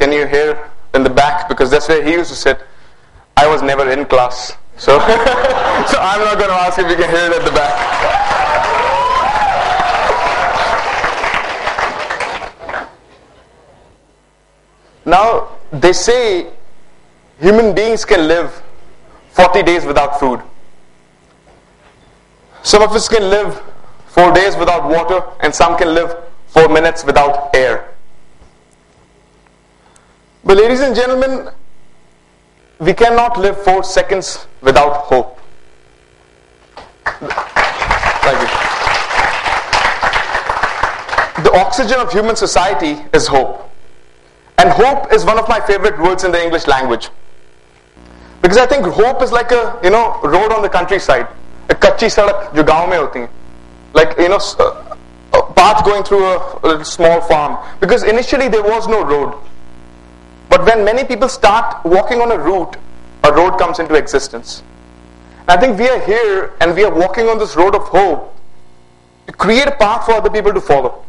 can you hear in the back? Because that's where he used to sit. I was never in class. So, so I'm not going to ask if you can hear it at the back. Now, they say human beings can live 40 days without food. Some of us can live 4 days without water, and some can live 4 minutes without air. But ladies and gentlemen, we cannot live 4 seconds without hope. Thank you. The oxygen of human society is hope. And hope is one of my favorite words in the English language. Because I think hope is like a, road on the countryside. A kachi sadak jo gaon mein hoti hai. Like, a path going through a little small farm. Because initially there was no road. But when many people start walking on a road comes into existence. And I think we are here and we are walking on this road of hope to create a path for other people to follow.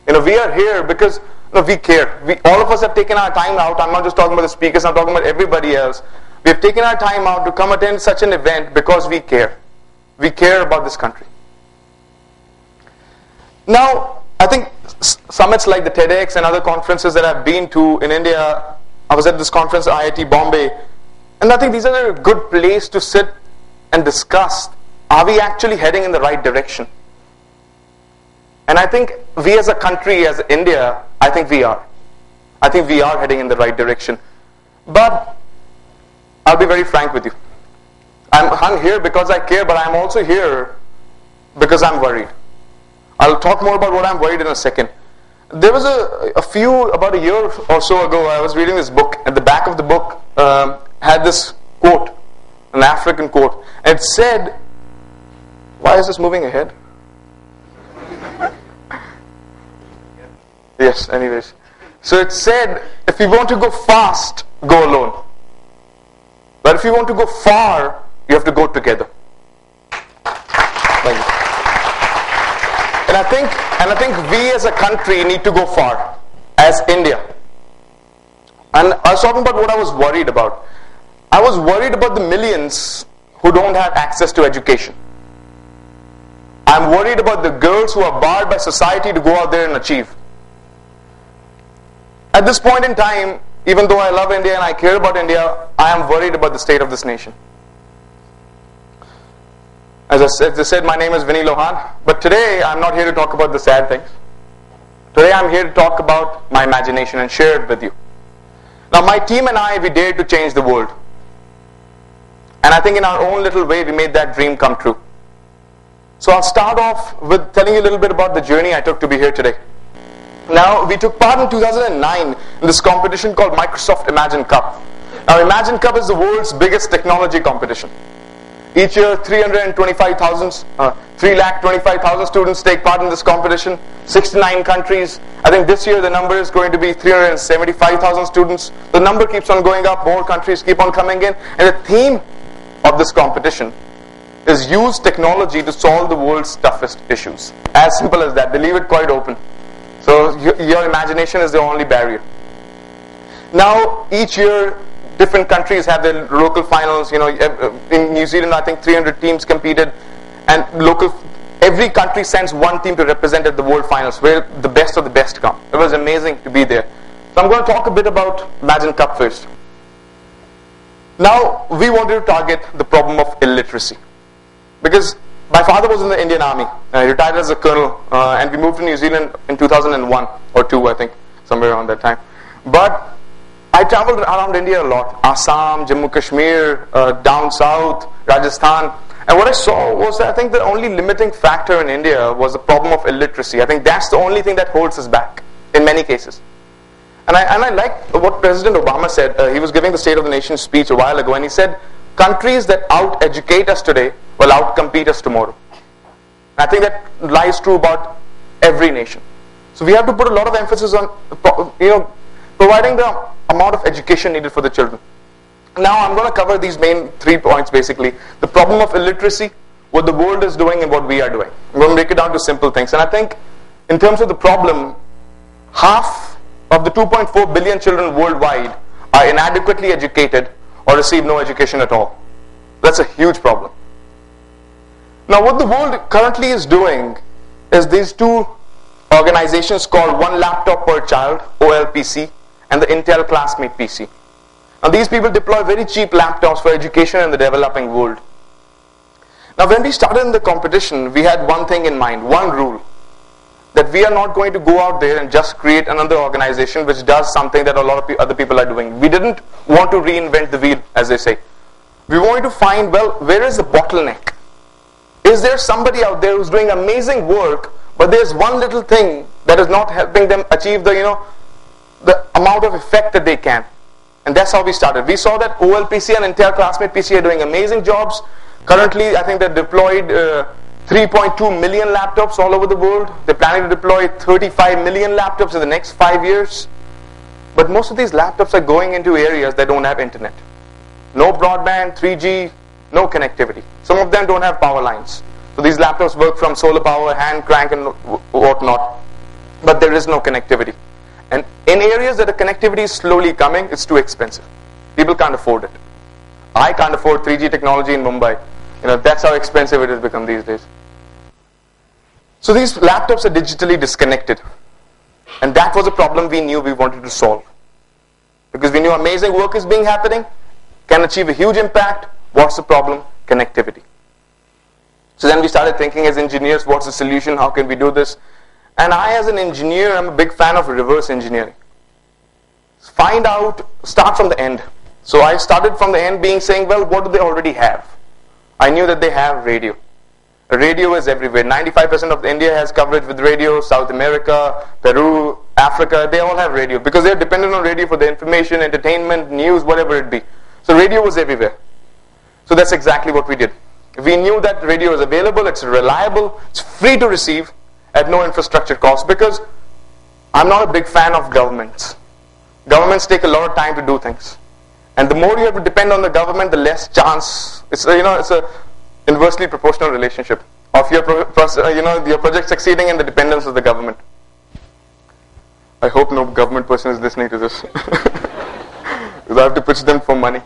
We are here because we care. All of us have taken our time out. I'm not just talking about the speakers, I'm talking about everybody else. We have taken our time out to come attend such an event because we care. We care about this country. Now, I think summits like the TEDx and other conferences that I've been to in India, I was at this conference at IIT Bombay, and I think these are a good place to sit and discuss, are we actually heading in the right direction? And I think we as a country, as India, I think we are. I think we are heading in the right direction. But I'll be very frank with you. I'm here because I care, but I'm also here because I'm worried. I'll talk more about what I'm worried in a second. There was about a year or so ago, I was reading this book. At the back of the book had this quote, an African quote. And it said, why is this moving ahead? Yes, anyways. So it said, if you want to go fast, go alone. But if you want to go far, you have to go together. Thank you. And I think we as a country need to go far, as India. And I was talking about what I was worried about. I was worried about the millions who don't have access to education. I'm worried about the girls who are barred by society to go out there and achieve. At this point in time, even though I love India and I care about India, I am worried about the state of this nation. As I said, my name is Vinny Lohan, but today I'm not here to talk about the sad things. Today I'm here to talk about my imagination and share it with you. Now my team and I, we dared to change the world. And I think in our own little way, we made that dream come true. So I'll start off with telling you a little bit about the journey I took to be here today. Now, we took part in 2009 in this competition called Microsoft Imagine Cup. Now, Imagine Cup is the world's biggest technology competition. Each year, 325,000 students take part in this competition, 69 countries. I think this year the number is going to be 375,000 students. The number keeps on going up, more countries keep on coming in. And the theme of this competition is use technology to solve the world's toughest issues. As simple as that. They leave it quite open. So your imagination is the only barrier. Now, each year, different countries have their local finals. In New Zealand, I think 300 teams competed, and every country sends one team to represent at the World Finals, where the best of the best come. It was amazing to be there. So I'm going to talk a bit about Imagine Cup first. Now, we wanted to target the problem of illiteracy, because my father was in the Indian Army. He retired as a colonel, and we moved to New Zealand in 2001 or 2, I think, somewhere around that time. But I traveled around India a lot. Assam, Jammu Kashmir, down south, Rajasthan. And what I saw was that I think the only limiting factor in India was the problem of illiteracy. I think that's the only thing that holds us back in many cases. And I like what President Obama said. He was giving the State of the Nation speech a while ago, and he said, countries that out-educate us today will out-compete us tomorrow. And I think that lies true about every nation. So we have to put a lot of emphasis on providing the amount of education needed for the children. Now I'm going to cover these main 3 points basically. The problem of illiteracy, what the world is doing and what we are doing. I'm going to break it down to simple things. And I think in terms of the problem, half of the 2.4 billion children worldwide are inadequately educated or receive no education at all. That's a huge problem. Now what the world currently is doing is these two organizations called One Laptop Per Child, OLPC, and the Intel Classmate PC. Now these people deploy very cheap laptops for education in the developing world. Now when we started in the competition, we had one thing in mind, one rule, that we are not going to go out there and just create another organization which does something that a lot of other people are doing. We didn't want to reinvent the wheel, as they say. We wanted to find, well, where is the bottleneck? Is there somebody out there who's doing amazing work, but there's one little thing that is not helping them achieve the amount of effect that they can? And that's how we started. We saw that OLPC and Intel Classmate PC are doing amazing jobs. Currently, I think they're deployed 3.2 million laptops all over the world. They're planning to deploy 35 million laptops in the next 5 years. But most of these laptops are going into areas that don't have internet. No broadband, 3G, no connectivity. Some of them don't have power lines. So these laptops work from solar power, hand crank and whatnot. But there is no connectivity. And in areas that the connectivity is slowly coming, it's too expensive. People can't afford it. I can't afford 3G technology in Mumbai. That's how expensive it has become these days. So these laptops are digitally disconnected. And that was a problem we knew we wanted to solve. Because we knew amazing work is being happening, can achieve a huge impact. What's the problem? Connectivity. So then we started thinking as engineers, what's the solution? How can we do this? And I, as an engineer, I'm a big fan of reverse engineering. Find out, start from the end. So I started from the end saying, well, what do they already have? I knew that they have radio. Radio is everywhere. 95% of India has coverage with radio. South America, Peru, Africa, they all have radio. Because they're dependent on radio for their information, entertainment, news, whatever it be. So radio was everywhere. So that's exactly what we did. We knew that radio is available, it's reliable, it's free to receive at no infrastructure cost, because I'm not a big fan of governments. Governments take a lot of time to do things. And the more you have to depend on the government, the less chance. It's a inversely proportional relationship of your project succeeding and the dependence of the government. I hope no government person is listening to this. Because I have to pitch them for money.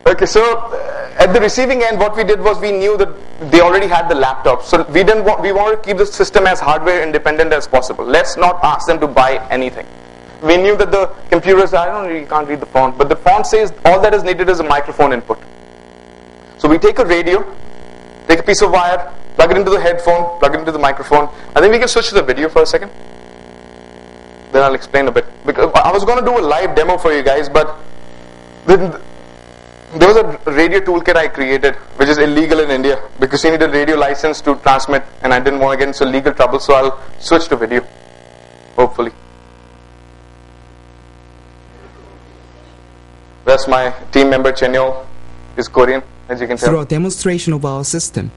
Okay, so at the receiving end, what we did was we knew that they already had the laptops. So we wanted to keep the system as hardware independent as possible. Let's not ask them to buy anything. We knew that the computers, you can't read the font, but the font says all that is needed is a microphone input. So we take a radio, take a piece of wire, plug it into the headphone, plug it into the microphone. I think we can switch to the video for a second. Then I'll explain a bit. Because I was going to do a live demo for you guys, but there was a radio toolkit I created, which is illegal in India, because you need a radio license to transmit, and I didn't want to get into legal trouble, so I'll switch to video, hopefully. That's my team member Chenyol, is Korean, as you can tell. Through a demonstration of our system.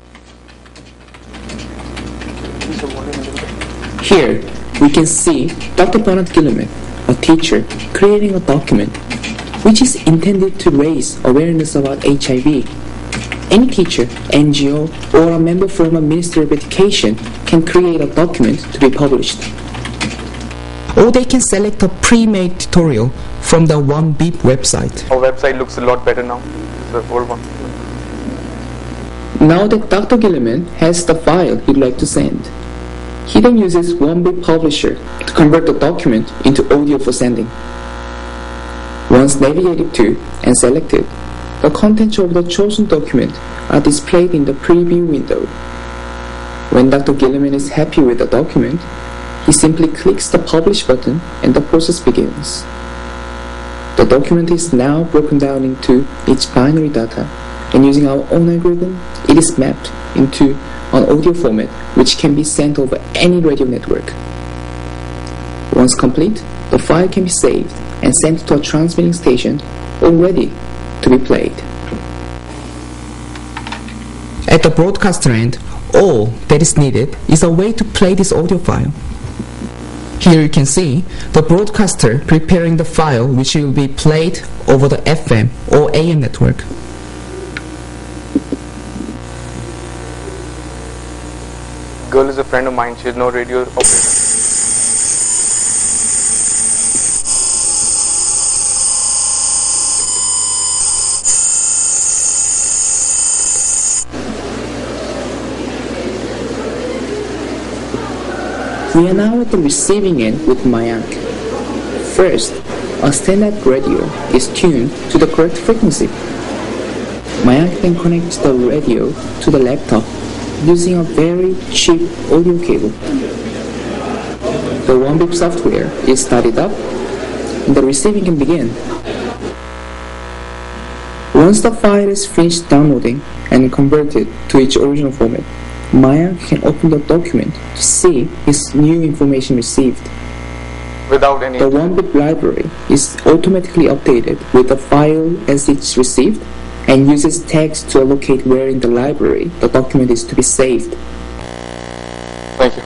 Here, we can see Dr. Bernard Gilliman, a teacher, creating a document which is intended to raise awareness about HIV. Any teacher, NGO, or a member from a Ministry of Education can create a document to be published. Or they can select a pre-made tutorial from the One Beep website. Our website looks a lot better now. The old one. Now that Dr. Gilliman has the file he'd like to send, he then uses One Beep Publisher to convert the document into audio for sending. Once navigated to and selected, the contents of the chosen document are displayed in the preview window. When Dr. Gilliman is happy with the document, he simply clicks the Publish button and the process begins. The document is now broken down into its binary data, and using our own algorithm, it is mapped into an audio format which can be sent over any radio network. Once complete, the file can be saved and sent to a transmitting station all ready to be played. At the broadcaster end, all that is needed is a way to play this audio file. Here you can see the broadcaster preparing the file which will be played over the FM or AM network. Girl is a friend of mine, she has no radio operator. We are now at the receiving end with Mayank. First, a standard radio is tuned to the correct frequency. Mayank then connects the radio to the laptop using a very cheap audio cable. The 1BIP software is started up and the receiving can begin. Once the file is finished downloading and converted to its original format, Mayank can open the document to see his new information received. Without any... The 1BIP library is automatically updated with the file as it's received and uses tags to allocate where in the library the document is to be saved. Thank you.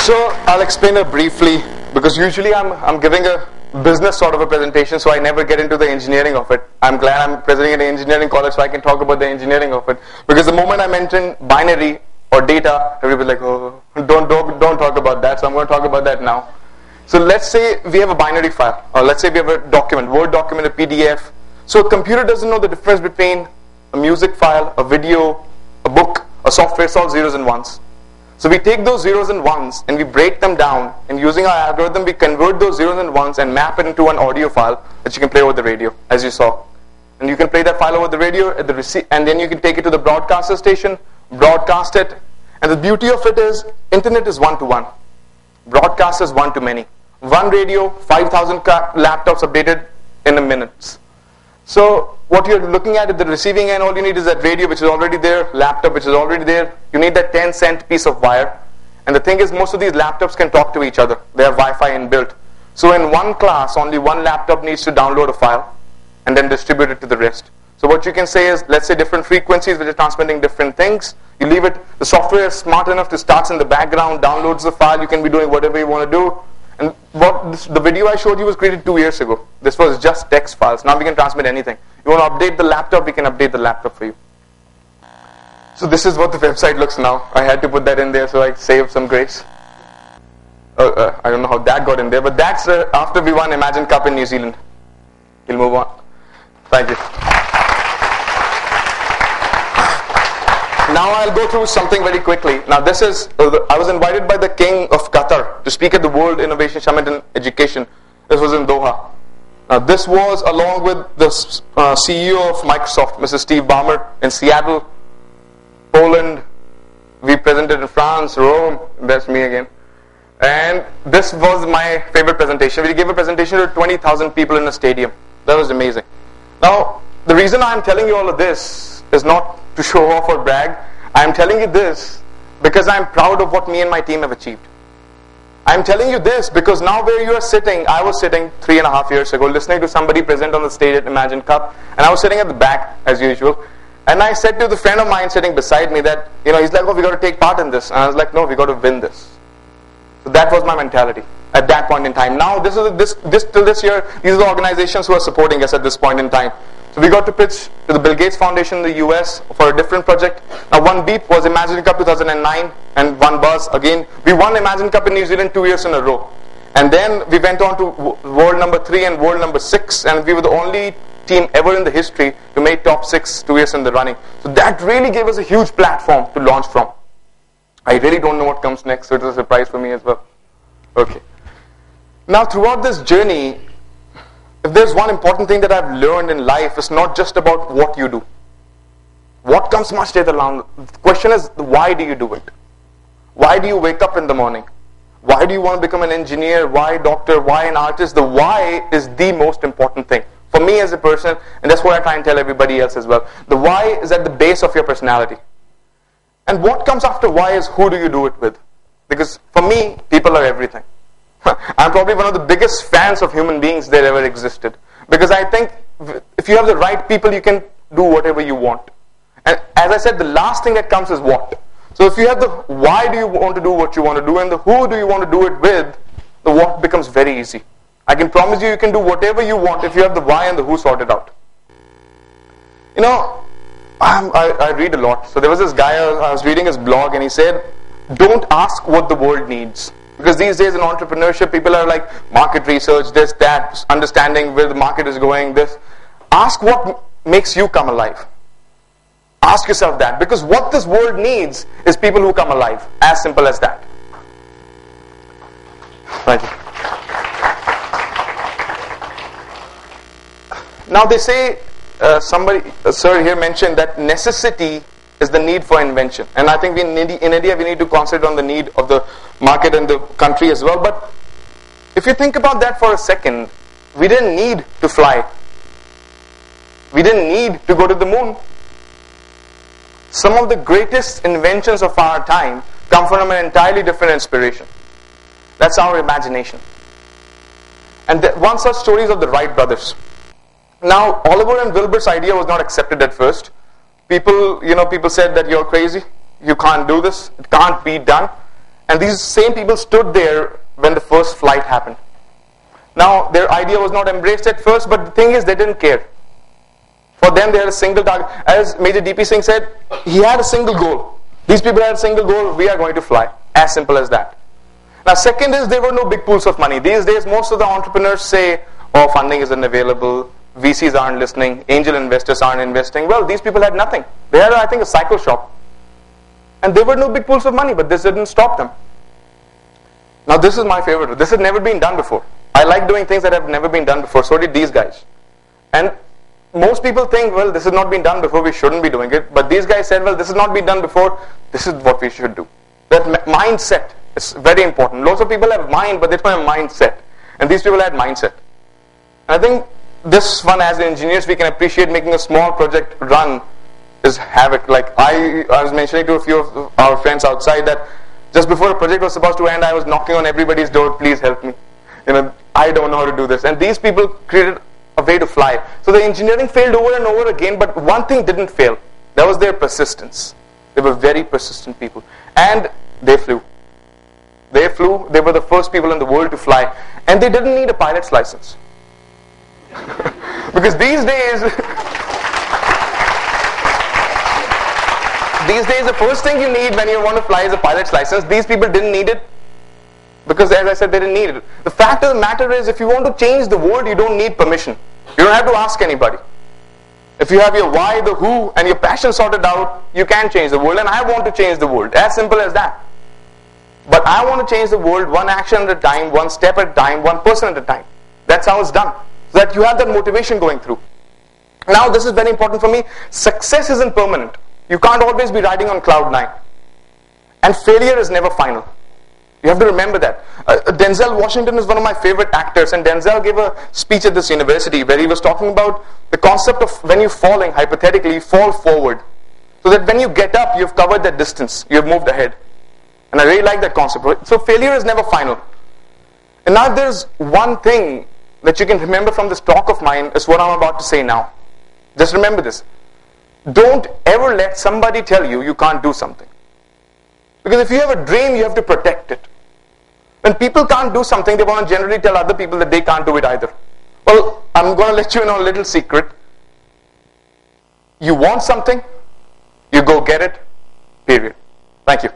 So I'll explain it briefly, because usually I'm giving a business sort of a presentation, so I never get into the engineering of it. I'm glad I'm presenting at an engineering college so I can talk about the engineering of it. Because the moment I mention binary or data, everybody's like, oh, don't talk about that. So I'm going to talk about that now. So let's say we have a binary file, or let's say we have a document, Word document, a PDF. So a computer doesn't know the difference between a music file, a video, a book, a software. It's all zeros and ones. So we take those zeros and ones and we break them down, and using our algorithm we convert those zeros and ones and map it into an audio file that you can play over the radio, as you saw. And you can play that file over the radio at the and then you can take it to the broadcaster station, broadcast it. And the beauty of it is, internet is one-to-one. Broadcast is one-to-many. One radio, 5,000 laptops updated in a minute. So what you're looking at the receiving end, all you need is that radio which is already there, laptop which is already there. You need that 10-cent piece of wire. And the thing is, most of these laptops can talk to each other. They have Wi-Fi inbuilt. So in one class, only one laptop needs to download a file and then distribute it to the rest. So what you can say is, let's say different frequencies which are transmitting different things. You leave it, the software is smart enough to start in the background, downloads the file, you can be doing whatever you want to do. And the video I showed you was created 2 years ago. This was just text files. Now we can transmit anything. You want to update the laptop, we can update the laptop for you. So this is what the website looks now. I had to put that in there so I save some grace. I don't know how that got in there, but that's after we won Imagine Cup in New Zealand. We'll move on. Thank you. Now I'll go through something very quickly. Now this is, I was invited by the King of Qatar to speak at the World Innovation Summit in Education. This was in Doha. Now this was along with the CEO of Microsoft, Mr. Steve Ballmer, in Seattle, Poland. We presented in France, Rome. That's me again. And this was my favorite presentation. We gave a presentation to 20,000 people in a stadium. That was amazing. Now, the reason I'm telling you all of this is not to show off or brag. I'm telling you this because I'm proud of what me and my team have achieved. I'm telling you this because now where you are sitting, I was sitting 3.5 years ago listening to somebody present on the stage at Imagine Cup, and I was sitting at the back as usual, and I said to the friend of mine sitting beside me that, he's like, oh, we got to take part in this, and I was like, no, we got to win this. So that was my mentality at that point in time. Now till this year, these are the organizations who are supporting us at this point in time. So we got to pitch to the Bill Gates Foundation in the US for a different project. Now 1BIP was Imagine Cup 2009 and 1Buzz. Again, we won Imagine Cup in New Zealand 2 years in a row. And then we went on to world number 3 and world number 6, and we were the only team ever in the history to make top 6 2 years in the running. So that really gave us a huge platform to launch from. I really don't know what comes next, so it was a surprise for me as well. Okay. Now throughout this journey, if there's one important thing that I've learned in life, it's not just about what you do. What comes much later along. The question is, why do you do it? Why do you wake up in the morning? Why do you want to become an engineer? Why doctor? Why an artist? The why is the most important thing. For me as a person, and that's what I try and tell everybody else as well. The why is at the base of your personality. And what comes after why is who do you do it with? Because for me, people are everything. I'm probably one of the biggest fans of human beings that ever existed. Because I think if you have the right people, you can do whatever you want. And as I said, the last thing that comes is what. So if you have the why do you want to do what you want to do and the who do you want to do it with, the what becomes very easy. I can promise you can do whatever you want if you have the why and the who sorted out. I read a lot. So there was this guy, I was reading his blog, and he said, don't ask what the world needs. Because these days in entrepreneurship, people are like, market research, this, that, understanding where the market is going, this. Ask what makes you come alive. Ask yourself that, because what this world needs is people who come alive. As simple as that. Thank you. Now they say, sir here mentioned that necessity is the need for invention. And I think in India we need to concentrate on the need of the market and the country as well. But if you think about that for a second, we didn't need to fly. We didn't need to go to the moon. Some of the greatest inventions of our time come from an entirely different inspiration. That's our imagination. And one such story is of the Wright brothers. Now, Oliver and Wilbur's idea was not accepted at first. People said that you're crazy. You can't do this. It can't be done. And these same people stood there when the first flight happened. Now, their idea was not embraced at first, but the thing is, they didn't care. For them, they had a single target. As Major D.P. Singh said, he had a single goal. These people had a single goal: we are going to fly. As simple as that. Now, second is, there were no big pools of money. These days, most of the entrepreneurs say, oh, funding isn't available. VCs aren't listening, angel investors aren't investing. Well, these people had nothing. They had, I think, a cycle shop. And there were no big pools of money, but this didn't stop them. Now, this is my favorite. This has never been done before. I like doing things that have never been done before. So did these guys. And most people think, well, this has not been done before, we shouldn't be doing it. But these guys said, well, this has not been done before, this is what we should do. That mindset is very important. Lots of people have mind, but they don't have mindset. And these people had mindset. And I think this one, as engineers, we can appreciate making a small project run is havoc. Like I was mentioning to a few of our friends outside that just before a project was supposed to end, I was knocking on everybody's door, please help me. I don't know how to do this. And these people created a way to fly. So the engineering failed over and over again, but one thing didn't fail. That was their persistence. They were very persistent people. And they flew. They flew. They were the first people in the world to fly. And they didn't need a pilot's license. Because these days the first thing you need when you want to fly is a pilot's license. These people didn't need it because, as I said, they didn't need it. The fact of the matter is, if you want to change the world, you don't need permission. You don't have to ask anybody. If you have your why, the who, and your passion sorted out, you can change the world. And I want to change the world. As simple as that. But I want to change the world one action at a time, one step at a time, one person at a time. That's how it's done. So that you have that motivation going through. Now, this is very important for me. Success isn't permanent. You can't always be riding on cloud 9. And failure is never final. You have to remember that. Denzel Washington is one of my favorite actors, and Denzel gave a speech at this university where he was talking about the concept of when you're falling, hypothetically, you fall forward. So that when you get up, you've covered that distance. You've moved ahead. And I really like that concept. So failure is never final. And now there's one thing that you can remember from this talk of mine is what I'm about to say now. Just remember this. Don't ever let somebody tell you you can't do something. Because if you have a dream, you have to protect it. When people can't do something, they want to generally tell other people that they can't do it either. Well, I'm going to let you know a little secret. You want something, you go get it, period. Thank you.